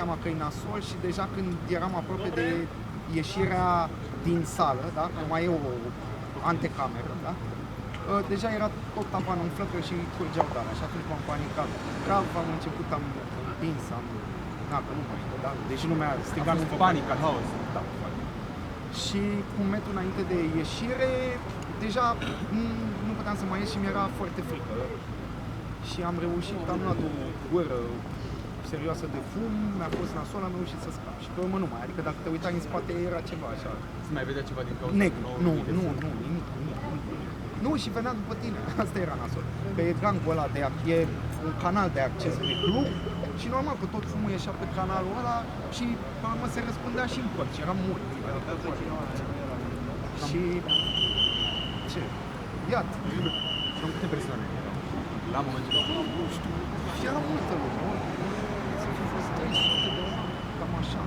seama că e nasol și deja când eram aproape de ieșirea din sală, da? Că mai e o antecameră, da? Deja era tot tavanul în flăcări și curgeau darea și atunci m-am panicat. Grav, am început, am împins, că nu mai știu, da? Deși lumea striga în panică, haos. Da. Și cu un metru înainte de ieșire, deja nu puteam să mai ies și mi-era foarte frică. Și am reușit, am luat o gură serioasă de fum, mi-a fost nasol, am reușit să scap. Și pe urmă nu mai, adică dacă te uitai în spate era ceva așa. Se mai vedea ceva din cauza? Negru, nimic. Nu, și venea după tine, asta era nasol. Pe gangul ăla e un canal de acces pe club și normal că tot fumul ieșea pe canalul ăla și pe urmă se răspândea și în părți, era mult. Și... ce? Iată. Și câte persoane erau la momentul ăsta? Nu știu, era multă lume. Să fi fost 300 de oameni, cam așa.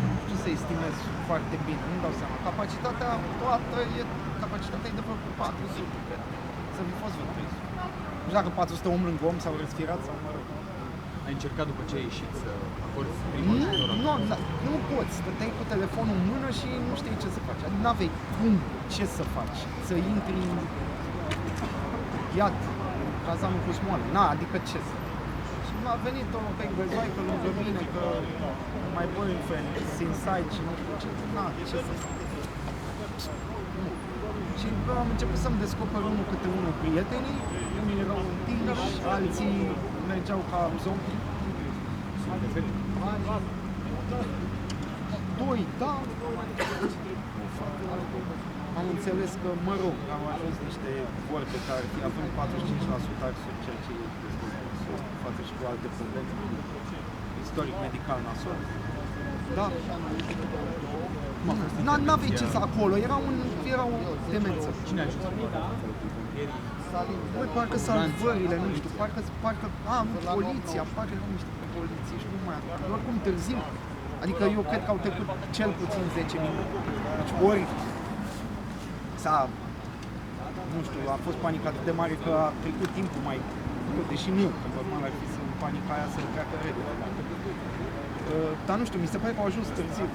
Nu știu să estimez foarte bine, nu-mi dau seama. Capacitatea toată e de vreo 400, cred. Să fi fost vreo 300. Nu știu dacă 400 om lângă om s-au respirat sau mă rog. Ai încercat după ce ai ieșit să acorzi primul ajutor? Nu poți, stăteai cu telefonul în mână și nu știi ce să faci. Adică n-aveai cum ce să faci, să intri în... Iată, cazanul cu smoală, adică ce să... Și m-a venit o bezoaică lângă mine, că my boyfriend is inside și nu știu ce, ce să fac. Și am început să-mi descoper unul câte unul prietenii, unii erau întinși, alții mergeau ca zombie. Doi, da. Am înțeles că, mă rog, am ajuns niște vorbe care fi având 45% axuri, ceea ce e destul de nasol, față și cu alte probleme. Istoric medical nasol. Da. N-aveai ce să acolo, era o demență. Cine a ajuns? Băi, parcă salvările, nu știu, parcă, poliția, parcă nu știu, poliție și nu mai am. Oricum târziu, adică eu cred că au trecut cel puțin 10 minute. Deci ori nu știu, a fost panica atât de mare că a trecut timpul mai mult, deși nu, că normal ar fi să în panica aia să treacă repede. Dar nu știu, mi se pare că au ajuns târziu.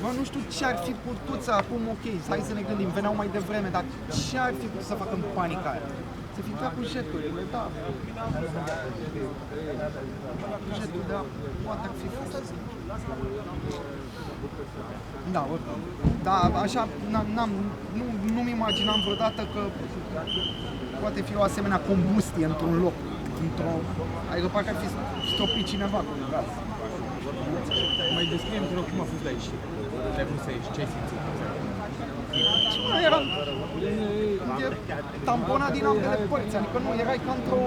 Bă, nu știu ce ar fi putut să acum, ok, hai să ne gândim, veneau mai devreme, dar ce ar fi putut să facă în panica aia? Să fi dat cu jeturile, da. Jetul de apă, poate ar fi fost. Da, oricum. Da, așa, nu-mi imaginam vreodată că poate fi o asemenea combustie într-un loc. Adică parcă ar fi stopit cineva cu un gaz. Mai descrie-mi, te rog, cum a fost la ieșire? Te-ai vrut să ieși, ce ai simțit? Eram tamponat din ambele părți, adică nu, erai ca într-o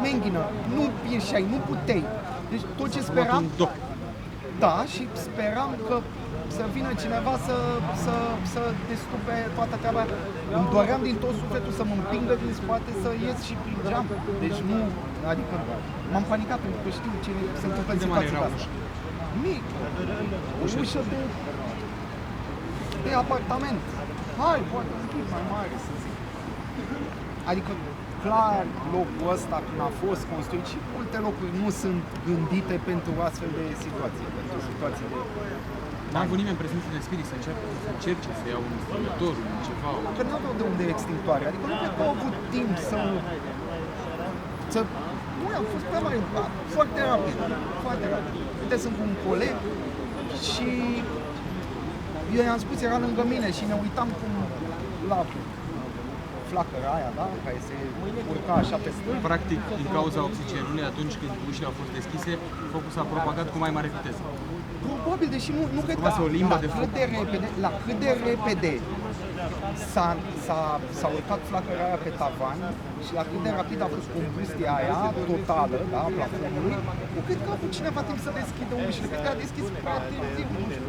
menghină, nu ieșeai, nu puteai. Deci tot ce speram... Da, și speram că să vină cineva să destupe toată treaba. Îmi doream din tot sufletul să mă împingă din spate, să ies și prin geam. Deci nu, adică m-am panicat pentru că știu ce se întâmplă în situația asta. Mic, o ușă de apartament. Hai, poate un pic mai mare, să zic. Adică, clar, locul ăsta, când a fost construit, și multe locuri nu sunt gândite pentru astfel de situații, pentru situații de... N-a avut nimeni prezență de spirit să încerce să iau un stingător, ceva? Că nu aveau de unde extintoare, adică nu cred că au avut timp să... Nu, am fost prea mare, foarte rapid, foarte rapid. Uite, sunt cu un coleg și eu i-am spus, era lângă mine și ne uitam cum la flacăra aia, da, care se urca așa pe stâlp. Practic, din cauza oxigenului, atunci când ușile au fost deschise, focul s-a propagat cu mai mare viteză. Probabil, deși nu cred că la cât de repede s-a urcat flacăra aia pe tavan și la cât de rapid a fost combustia aia totală, da, a plafonului, nu cred că a avut cineva timp să deschidă ușile, cred că a deschis prea târziu, nu știu.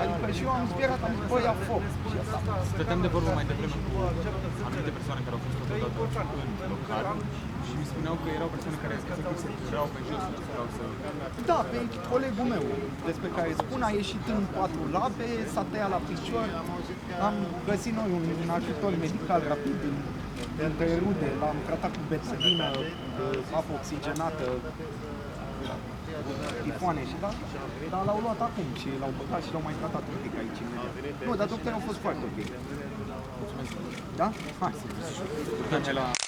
Adică și eu am spierat, am zis, băi, ia foc. Stăteam de vorbă mai devreme cu anumite persoane care au fost odată în local și mi spuneau că erau persoane care efectiv se dureau pe jos, încercau să... Da, pe colegul meu, despre care spun, a ieșit în 4 labe, s-a tăiat la picior, am găsit noi un ajutor medical rapid între rude, l-am tratat cu betsedină, apă oxigenată, tifoane și da, dar l-au luat acum și l-au băgat și l-au mai tratat un pic aici. Nu, dar doctorii au fost foarte ok. Mulțumesc. Da? Hai să